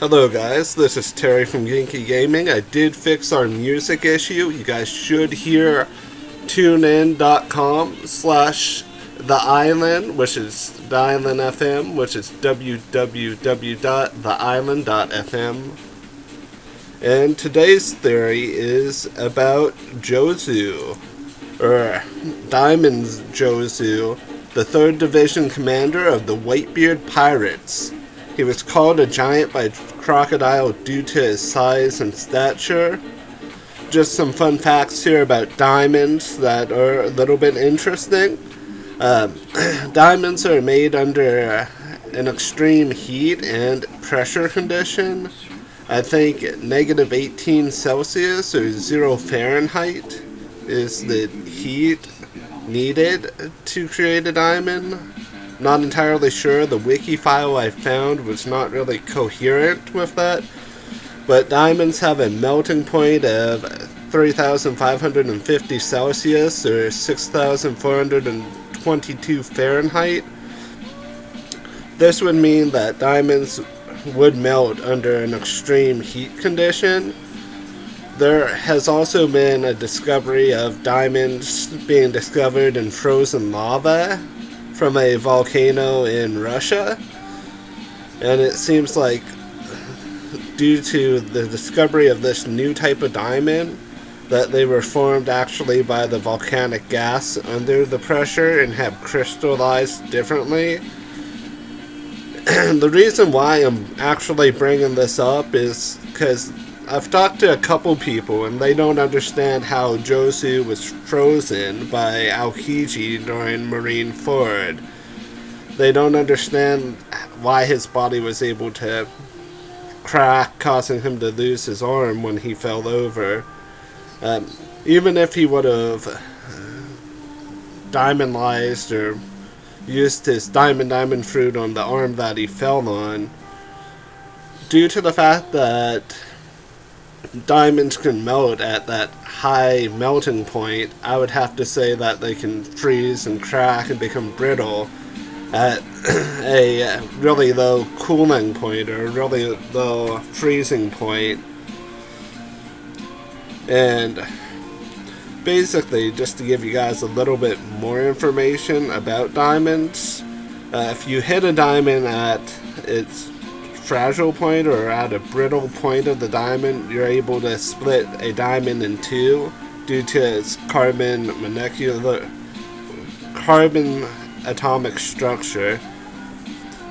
Hello guys, this is Terry from Genki Gaming. I did fix our music issue. You guys should hear tunein.com/The Island, which is The Island FM, which is www.theisland.fm. And today's theory is about Jozu, or Diamond's Jozu, the 3rd Division commander of the Whitebeard Pirates. He was called a giant by Crocodile due to his size and stature. Just some fun facts here about diamonds that are a little bit interesting. Diamonds are made under an extreme heat and pressure condition. I think -18 Celsius or 0 Fahrenheit is the heat needed to create a diamond. Not entirely sure. The wiki file I found was not really coherent with that. But diamonds have a melting point of 3,550 Celsius or 6,422 Fahrenheit. This would mean that diamonds would melt under an extreme heat condition. There has also been a discovery of diamonds being discovered in frozen lava from a volcano in Russia, and it seems like due to the discovery of this new type of diamond that they were formed actually by the volcanic gas under the pressure and have crystallized differently. The reason why I'm actually bringing this up is because I've talked to a couple people and they don't understand how Jozu was frozen by Aokiji during Marine Ford. They don't understand why his body was able to crack, causing him to lose his arm when he fell over. Even if he would have diamondized or used his diamond fruit on the arm that he fell on, due to the fact that diamonds can melt at that high melting point, I would have to say that they can freeze and crack and become brittle at a really low cooling point or a really low freezing point. And basically, just to give you guys a little bit more information about diamonds, if you hit a diamond at its fragile point or at a brittle point of the diamond, you're able to split a diamond in two due to its carbon atomic structure.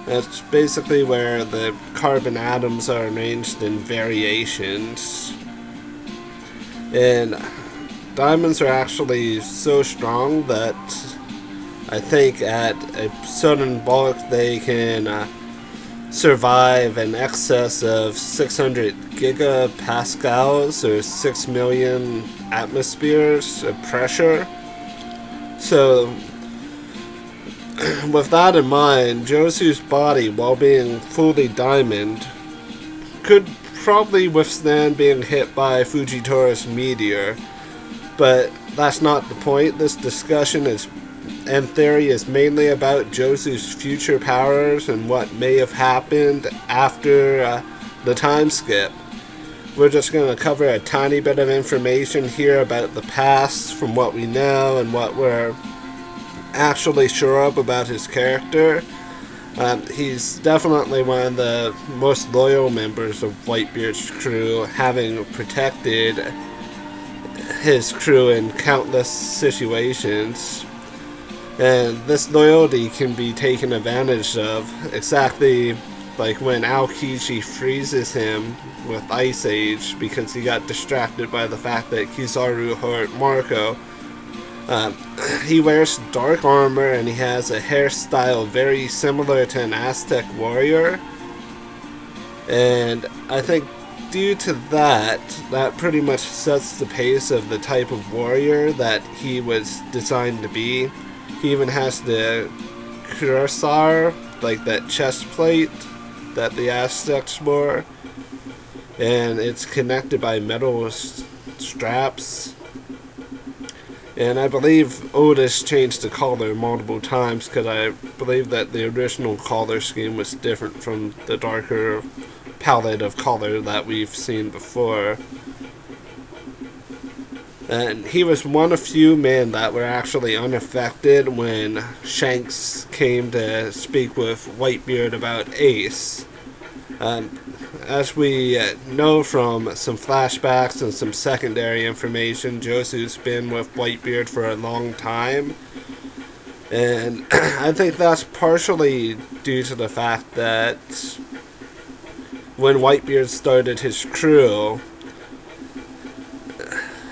That's basically where the carbon atoms are arranged in variations. And diamonds are actually so strong that I think at a certain bulk they can survive in excess of 600 gigapascals or 6 million atmospheres of pressure. So with that in mind, Jozu's body, while being fully diamond, could probably withstand being hit by Fujitora's meteor. But that's not the point. This discussion and theory is mainly about Jozu's future powers and what may have happened after the time skip. We're just going to cover a tiny bit of information here about the past from what we know and what we're actually sure of about his character. He's definitely one of the most loyal members of Whitebeard's crew, having protected his crew in countless situations. And this loyalty can be taken advantage of, exactly like when Aokiji freezes him with Ice Age because he got distracted by the fact that Kizaru hurt Marco. He wears dark armor and he has a hairstyle very similar to an Aztec warrior. And I think due to that pretty much sets the pace of the type of warrior that he was designed to be. He even has the cuirassar, like that chest plate that the Aztecs wore, and it's connected by metal straps. And I believe Otis changed the collar multiple times because I believe that the original collar scheme was different from the darker palette of color that we've seen before. And he was one of few men that were actually unaffected when Shanks came to speak with Whitebeard about Ace. As we know from some flashbacks and some secondary information, Jozu's been with Whitebeard for a long time. And I think that's partially due to the fact that when Whitebeard started his crew,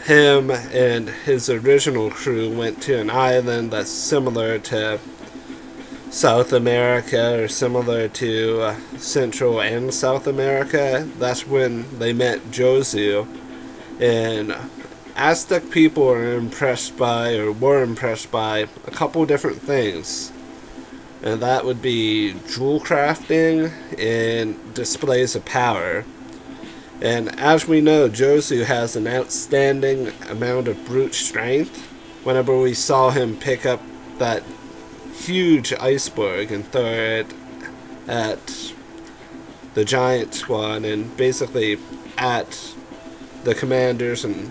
him and his original crew went to an island that's similar to South America, or similar to Central and South America. That's when they met Jozu. And Aztec people are impressed by, or were impressed by, a couple different things. And that would be jewel crafting and displays of power. And as we know, Jozu has an outstanding amount of brute strength. Whenever we saw him pick up that huge iceberg and throw it at the giant squad, and basically at the commanders and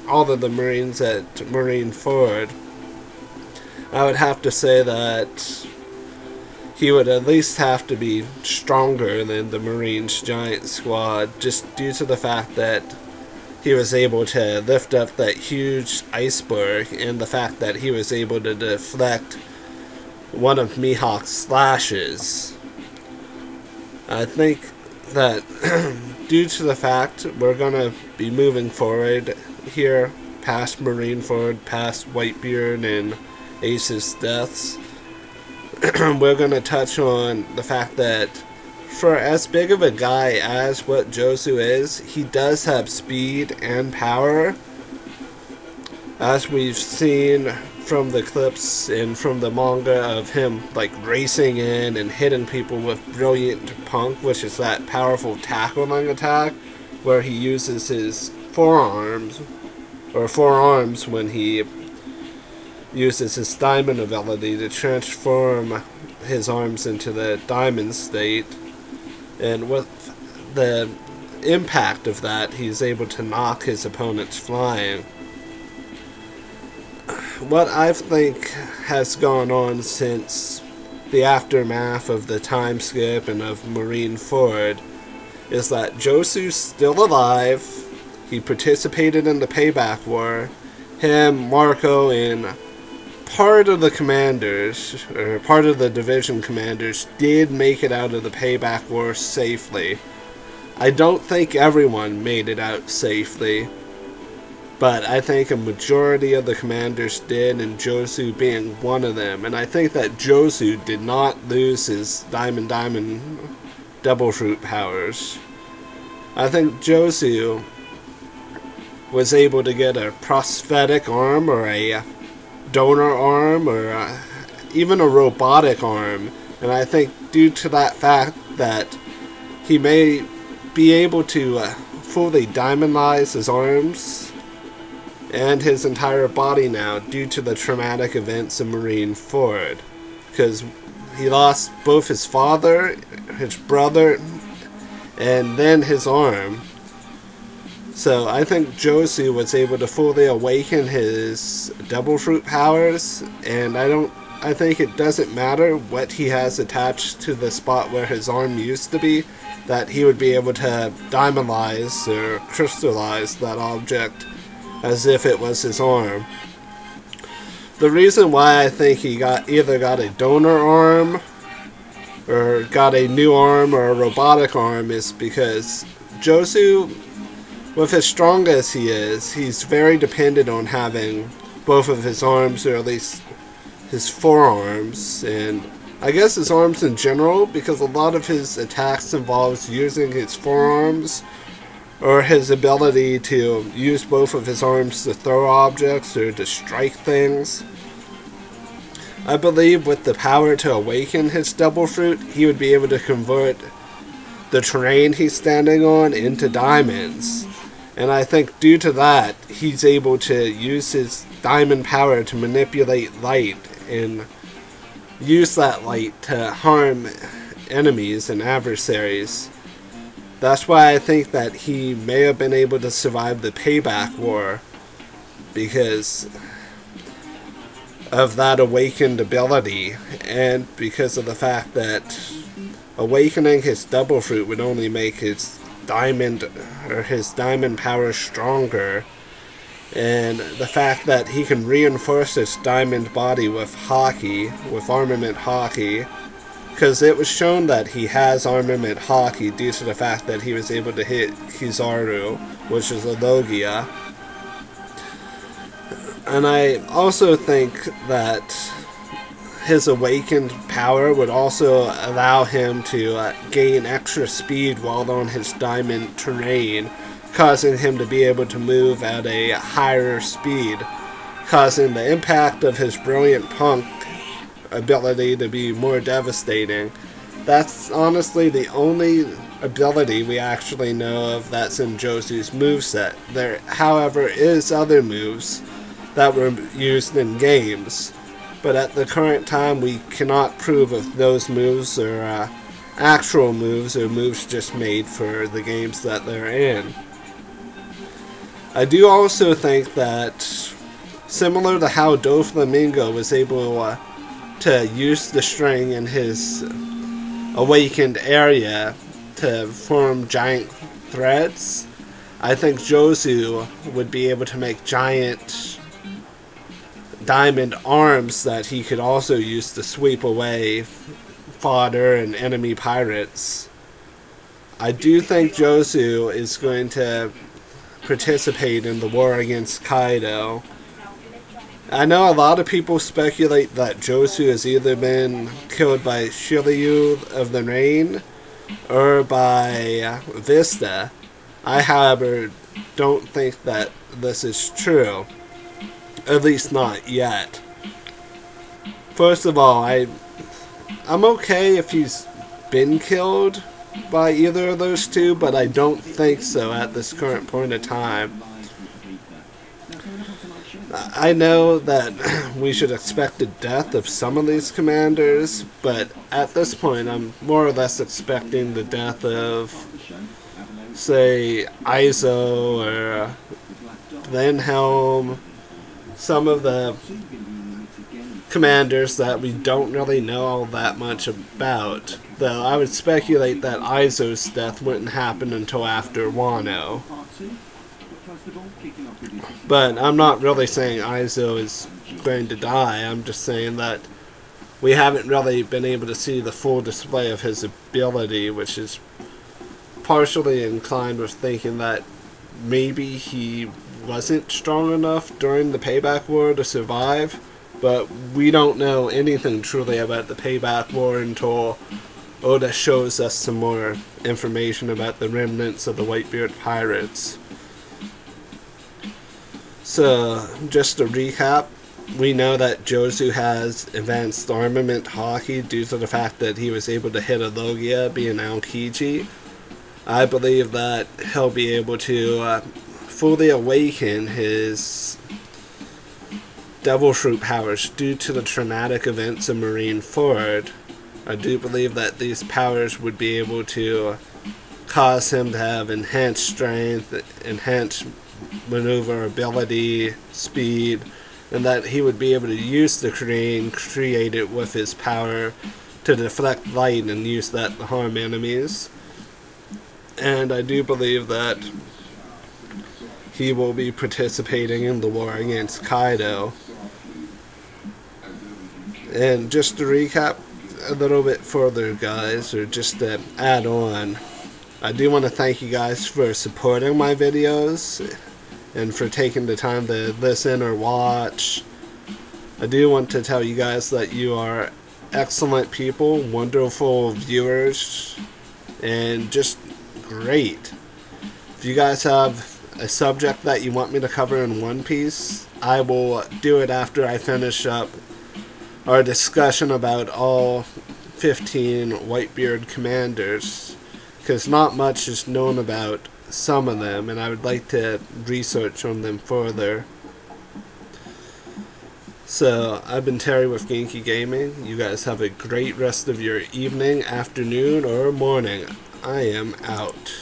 all of the Marines at Marineford, I would have to say that he would at least have to be stronger than the Marines' giant squad, just due to the fact that he was able to lift up that huge iceberg, and the fact that he was able to deflect one of Mihawk's slashes. I think that due to the fact we're going to be moving forward here, past Marineford, past Whitebeard and Ace's deaths, we're going to touch on the fact that for as big of a guy as what Jozu is, he does have speed and power. As we've seen from the clips and from the manga of him like racing in and hitting people with Brilliant Punk, which is that powerful tackling attack where he uses his forearms when he uses his diamond ability to transform his arms into the diamond state. And with the impact of that, he's able to knock his opponents flying. What I think has gone on since the aftermath of the time skip and of Marineford is that Jozu's still alive. He participated in the Payback War. Him, Marco, and part of the commanders, or part of the division commanders, did make it out of the Payback War safely. I don't think everyone made it out safely, but I think a majority of the commanders did, and Jozu being one of them. And I think that Jozu did not lose his Diamond Double Fruit powers. I think Jozu was able to get a prosthetic arm, or a donor arm, or even a robotic arm. And I think due to that fact that he may be able to fully diamondize his arms and his entire body now due to the traumatic events in Marineford, because he lost both his father, his brother, and then his arm. So I think Jozu was able to fully awaken his Double Fruit powers, and I think it doesn't matter what he has attached to the spot where his arm used to be, that he would be able to diamondize or crystallize that object as if it was his arm. The reason why I think he either got a donor arm or got a new arm or a robotic arm is because Jozu, with as strong as he is, he's very dependent on having both of his arms, or at least his forearms, and I guess his arms in general, because a lot of his attacks involves using his forearms, or his ability to use both of his arms to throw objects or to strike things. I believe with the power to awaken his Double Fruit, he would be able to convert the terrain he's standing on into diamonds. And I think due to that, he's able to use his diamond power to manipulate light and use that light to harm enemies and adversaries. That's why I think that he may have been able to survive the Payback War, because of that awakened ability, and because of the fact that awakening his Double Fruit would only make his diamond power stronger, and the fact that he can reinforce his diamond body with armament hockey, because it was shown that he has armament hockey due to the fact that he was able to hit Kizaru, which is a Logia. And I also think that his awakened power would also allow him to gain extra speed while on his diamond terrain, causing him to be able to move at a higher speed, causing the impact of his Brilliant Punk ability to be more devastating. That's honestly the only ability we actually know of that's in Jozu's moveset. There, however, is other moves that were used in games, but at the current time we cannot prove if those moves are actual moves or moves just made for the games that they're in. I do also think that, similar to how Doflamingo was able to use the string in his awakened area to form giant threads, I think Jozu would be able to make giant diamond arms that he could also use to sweep away fodder and enemy pirates. I do think Jozu is going to participate in the war against Kaido. I know a lot of people speculate that Jozu has either been killed by Shiryu of the Rain or by Vista. I, however, don't think that this is true. At least not yet. First of all, I'm okay if he's been killed by either of those two, but I don't think so at this current point of time. I know that we should expect the death of some of these commanders, but at this point I'm more or less expecting the death of, say, Izo or Lenhelm, some of the commanders that we don't really know all that much about. Though I would speculate that Izo's death wouldn't happen until after Wano. But I'm not really saying Izo is going to die, I'm just saying that we haven't really been able to see the full display of his ability, which is partially inclined with thinking that maybe he wasn't strong enough during the Payback War to survive, but we don't know anything truly about the Payback War until Oda shows us some more information about the remnants of the Whitebeard pirates. So, just to recap, we know that Jozu has advanced armament hockey due to the fact that he was able to hit a Logia being Aokiji. I believe that he'll be able to fully awaken his Devil Fruit powers due to the traumatic events of Marineford. I do believe that these powers would be able to cause him to have enhanced strength, enhanced maneuverability, speed, and that he would be able to use the terrain created with his power to deflect light and use that to harm enemies. And I do believe that he will be participating in the war against Kaido. And just to recap a little bit further, guys, or just to add on, I do want to thank you guys for supporting my videos and for taking the time to listen or watch. I do want to tell you guys that you are excellent people, wonderful viewers, and just great. If you guys have a subject that you want me to cover in One Piece, I will do it after I finish up our discussion about all 15 Whitebeard commanders, because not much is known about some of them, and I would like to research on them further. So, I've been Terry with Genki Gaming. You guys have a great rest of your evening, afternoon, or morning. I am out.